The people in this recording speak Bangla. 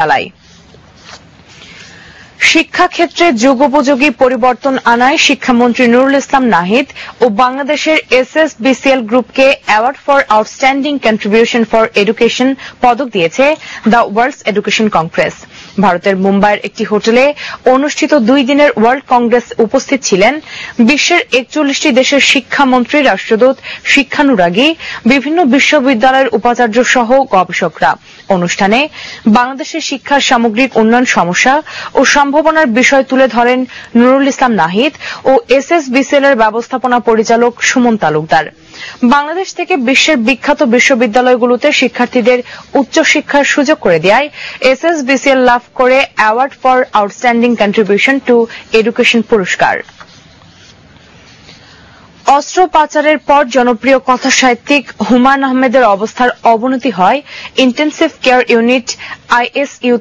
চালায়। শিক্ষাক্ষেত্রে যুগোপযোগী পরিবর্তন আনায় শিক্ষামন্ত্রী নুরুল ইসলাম নাহিদ ও বাংলাদেশের SSBCL গ্রুপকে award for outstanding contribution for education পদক দিয়েছে দ্য ওয়ার্ল্ড এডুকেশন কংগ্রেস। ভারতের মুম্বাইয়ের একটি হোটেলে অনুষ্ঠিত 2 দিনের ওয়ার্ল্ড কংগ্রেস উপস্থিত ছিলেন বিশ্বের 41টি দেশের শিক্ষামন্ত্রী, রাষ্ট্রদূত, শিক্ষানুরাগী, বিভিন্ন বিশ্ববিদ্যালয়ের উপাচার্য সহ গবেষকরা। অনুষ্ঠানে বাংলাদেশের শিক্ষার সামগ্রিক উন্নয়ন সমস্যা ও সম্ভাবনার বিষয় তুলে ধরেন নুরুল ইসলাম নাহিদ ও SSBCL এর ব্যবস্থাপনা পরিচালক সুমন তালুকদার। বাংলাদেশ থেকে বিশ্বের বিখ্যাত বিশ্ববিদ্যালয়গুলোতে শিক্ষার্থীদের উচ্চশিক্ষার সুযোগ করে দেয় SSBCL লাভ করে award for outstanding contribution to education পুরস্কার। অস্ত্র পাচারের পর জনপ্রিয় কথাসাহিত্যিক হুমায়ূন আহমেদের অবস্থার অবনতি হয় ইন্টেনসিভ কেয়ার ইউনিট ICU